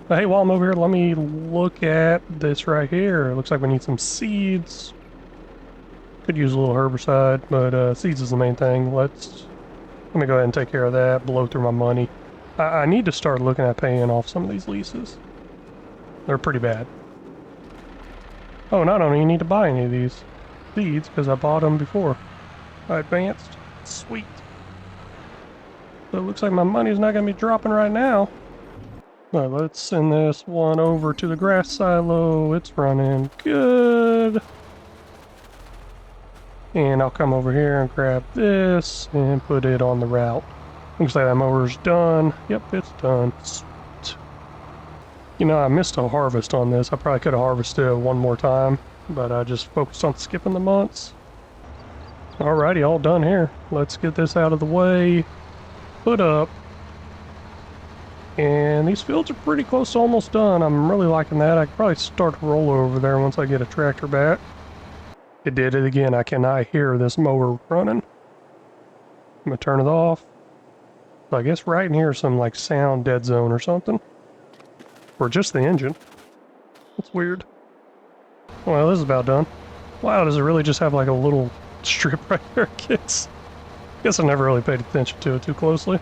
But hey, while I'm over here, let me look at this right here. It looks like we need some seeds. Could use a little herbicide, but seeds is the main thing. Let me go ahead and take care of that, blow through my money. I need to start looking at paying off some of these leases. They're pretty bad. Oh, and I don't even need to buy any of these seeds because I bought them before I advanced. Sweet. So it looks like my money's not going to be dropping right now. Alright, let's send this one over to the grass silo. It's running good. And I'll come over here and grab this and put it on the route. Looks like that mower's done. Yep, it's done. Sweet. You know, I missed a harvest on this. I probably could have harvested it one more time, but I just focused on skipping the months. Alrighty, all done here. Let's get this out of the way. Put up. And these fields are pretty close to almost done. I'm really liking that. I could probably start a roller over there once I get a tractor back. It did it again. I cannot hear this mower running. I'm gonna turn it off. So I guess right in here is some like sound dead zone or something. Or just the engine. That's weird. Well, this is about done. Wow, does it really just have like a little strip right there, kids? Guess I never really paid attention to it too closely.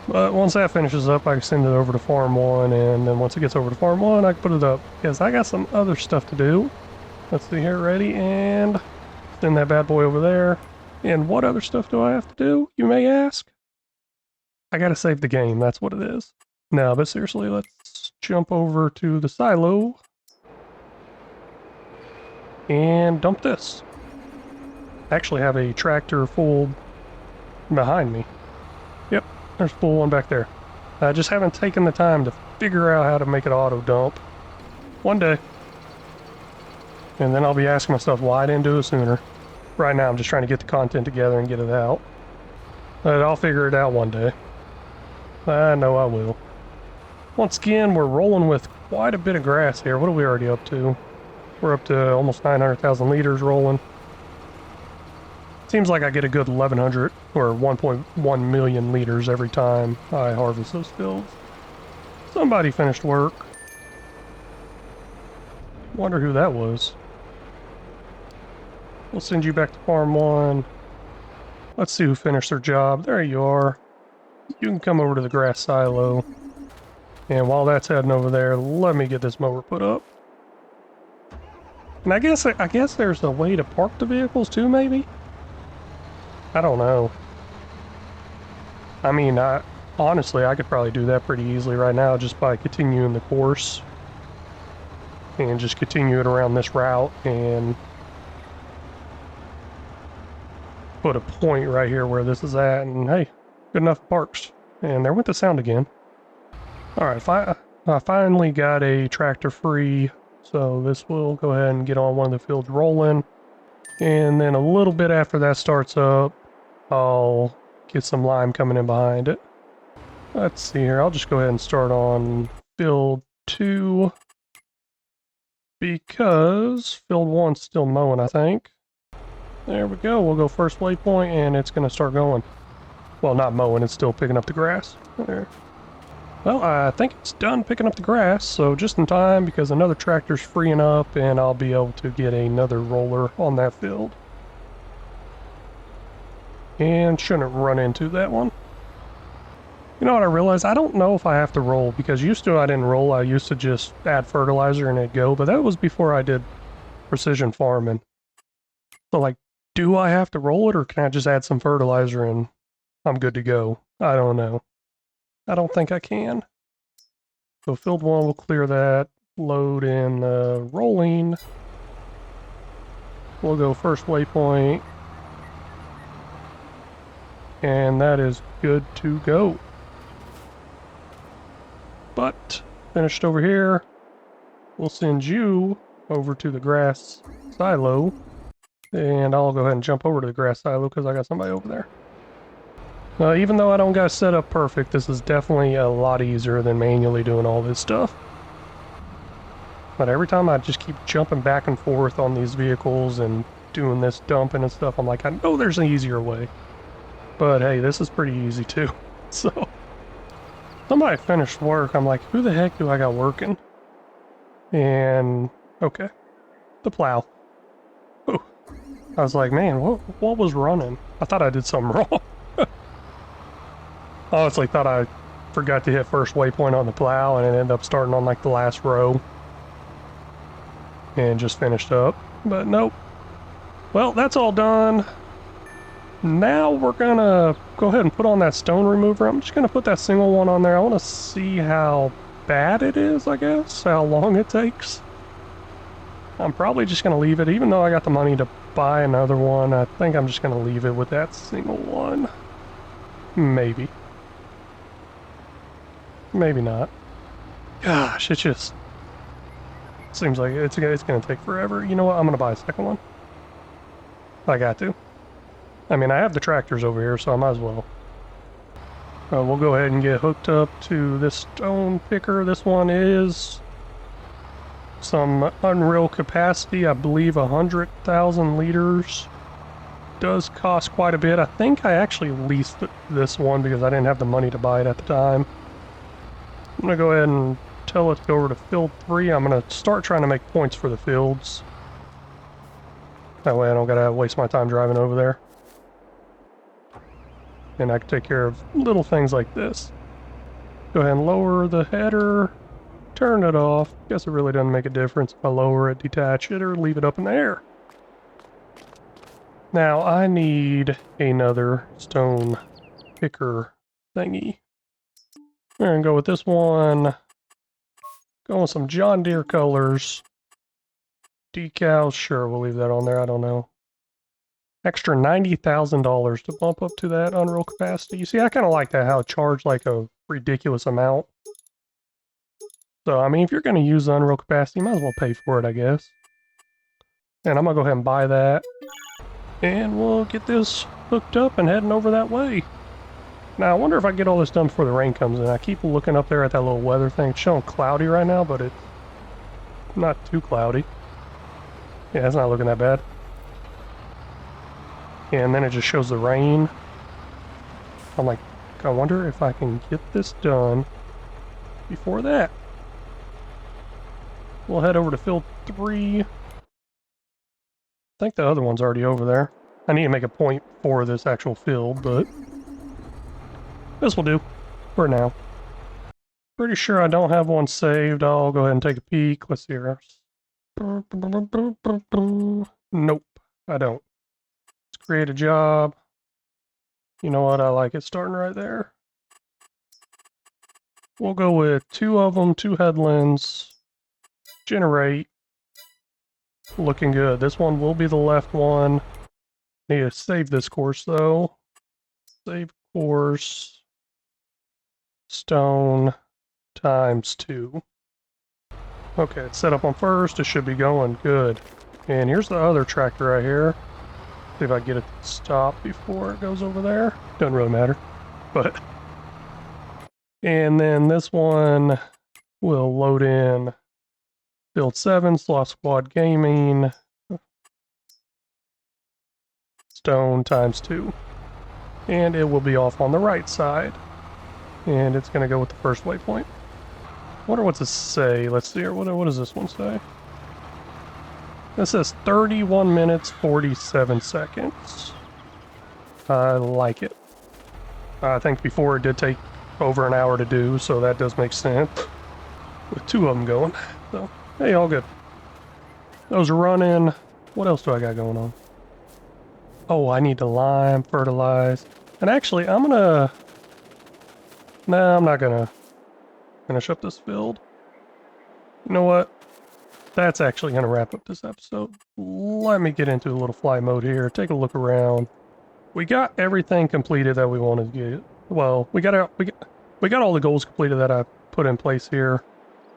But once that finishes up, I can send it over to Farm 1, and then once it gets over to Farm 1, I can put it up. Because I got some other stuff to do. Let's see here, ready, and send that bad boy over there. And what other stuff do I have to do, you may ask? I gotta save the game, that's what it is. No, but seriously, let's jump over to the silo. and dump this. I actually have a tractor full behind me. Yep, there's a full one back there. I just haven't taken the time to figure out how to make it auto dump. One day. And then I'll be asking myself why I didn't do it sooner. Right now I'm just trying to get the content together and get it out. But I'll figure it out one day. I know I will. Once again, we're rolling with quite a bit of grass here. What are we already up to? We're up to almost 900,000 liters rolling. Seems like I get a good 1,100 or 1.1 million liters every time I harvest those fields. Somebody finished work. Wonder who that was. We'll send you back to Farm 1. Let's see who finished their job. There you are. You can come over to the grass silo. And while that's heading over there, let me get this mower put up. And I guess there's a way to park the vehicles too, maybe? I don't know. I mean, honestly, I could probably do that pretty easily right now just by continuing the course. And just continue it around this route and put a point right here where this is at, and hey, good enough parks. And there went the sound again. Alright, I finally got a tractor free, so this will go ahead and get on one of the fields rolling. And then a little bit after that starts up, I'll get some lime coming in behind it. Let's see here, I'll just go ahead and start on field 2. Because field 1's still mowing, I think. There we go, we'll go first waypoint and it's going to start going. Well, not mowing, it's still picking up the grass. There. Well, I think it's done picking up the grass, so just in time because another tractor's freeing up and I'll be able to get another roller on that field. And shouldn't run into that one. You know what I realized? I don't know if I have to roll, because used to I didn't roll, I used to just add fertilizer and it'd go, but that was before I did precision farming. So like, do I have to roll it or can I just add some fertilizer and I'm good to go? I don't know. I don't think I can. So field 1 will clear that, load in rolling. We'll go first waypoint. And that is good to go. But, finished over here. We'll send you over to the grass silo. And I'll go ahead and jump over to the grass silo because I got somebody over there. Even though I don't got it set up perfect, this is definitely a lot easier than manually doing all this stuff. But every time I just keep jumping back and forth on these vehicles and doing this dumping and stuff, I'm like, I know there's an easier way. But hey, this is pretty easy too. So, somebody finished work. I'm like, who the heck do I got working? And, okay, the plow. Ooh. I was like, man, what was running? I thought I did something wrong. I honestly thought I forgot to hit first waypoint on the plow and it ended up starting on like the last row. And just finished up. But nope. Well, that's all done. Now we're gonna go ahead and put on that stone remover. I'm just gonna put that single one on there. I want to see how bad it is, I guess. How long it takes. I'm probably just gonna leave it, even though I got the money to buy another one. I think I'm just gonna leave it with that single one. Maybe. Maybe not. Gosh, it just seems like it's gonna take forever. You know what? I'm gonna buy a second one. I got to. I mean, I have the tractors over here, so I might as well. We'll go ahead and get hooked up to this stone picker. This one is some unreal capacity. I believe 100,000 liters. Does cost quite a bit. I think I actually leased this one because I didn't have the money to buy it at the time. I'm going to go ahead and tell it to go over to field 3. I'm going to start trying to make points for the fields. That way I don't got to waste my time driving over there. And I can take care of little things like this. Go ahead and lower the header, turn it off. Guess it really doesn't make a difference if I lower it, detach it, or leave it up in the air. Now I need another stone picker thingy. We're gonna go with this one. Go with some John Deere colors. decals, sure, we'll leave that on there. I don't know. Extra $90,000 to bump up to that unreal capacity. You see, I kind of like that, how it charged like a ridiculous amount. So, I mean, if you're going to use the unreal capacity, you might as well pay for it, I guess. And I'm going to go ahead and buy that. And we'll get this hooked up and heading over that way. Now, I wonder if I can get all this done before the rain comes in. I keep looking up there at that little weather thing. It's showing cloudy right now, but it's not too cloudy. Yeah, it's not looking that bad. And then it just shows the rain. I'm like, I wonder if I can get this done before that. We'll head over to field 3. I think the other one's already over there. I need to make a point for this actual field, but this will do for now. Pretty sure I don't have one saved. I'll go ahead and take a peek. Let's see here. Nope, I don't. Let's create a job. You know what? I like it starting right there. We'll go with 2 of them, 2 headlands. Generate. Looking good. This one will be the left one. Need to save this course though. Save course. Stone times 2. Okay, it's set up on first. It should be going good. And here's the other tractor right here. See if I can get it to stop before it goes over there. Doesn't really matter. But. And then this one will load in Field 7, Sloth Squad Gaming. Stone times 2. And it will be off on the right side. And it's going to go with the first waypoint. Wonder what's this say. Let's see here. What does this one say? This says 31 minutes, 47 seconds. I like it. I think before it did take over an hour to do, so that does make sense. With 2 of them going. So, hey, all good. Those are running. What else do I got going on? Oh, I need to lime, fertilize. And actually, I'm gonna... Nah, I'm not gonna finish up this field. You know what? That's actually gonna wrap up this episode. Let me get into a little fly mode here, take a look around. We got everything completed that we wanted to get. Well, we got all the goals completed that I put in place here.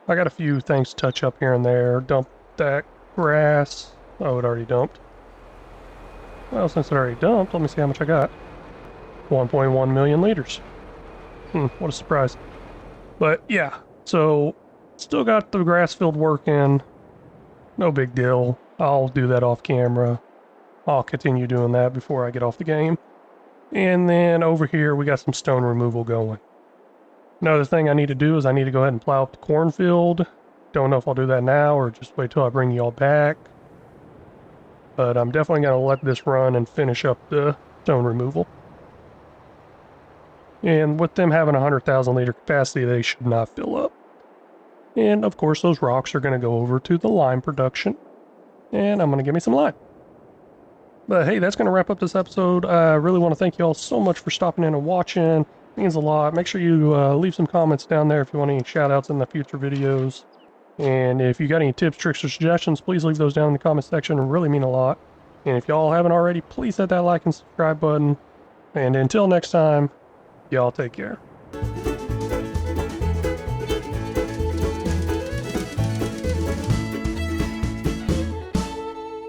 I got a few things to touch up here and there. Dump that grass. Oh, it already dumped. Well, since it already dumped, let me see how much I got. 1.1 million liters. What a surprise. But yeah, so still got the grass field working. No big deal. I'll do that off camera. I'll continue doing that before I get off the game. And then over here, we got some stone removal going. Another thing I need to do is I need to go ahead and plow up the cornfield. Don't know if I'll do that now or just wait till I bring y'all back. But I'm definitely going to let this run and finish up the stone removal. And with them having a 100,000 liter capacity, they should not fill up. And of course, those rocks are going to go over to the lime production. And I'm going to get me some lime. But hey, that's going to wrap up this episode. I really want to thank you all so much for stopping in and watching. It means a lot. Make sure you leave some comments down there if you want any shout outs in the future videos. And if you got any tips, tricks, or suggestions, please leave those down in the comment section. It really mean a lot. And if y'all haven't already, please hit that like and subscribe button. And until next time, y'all take care.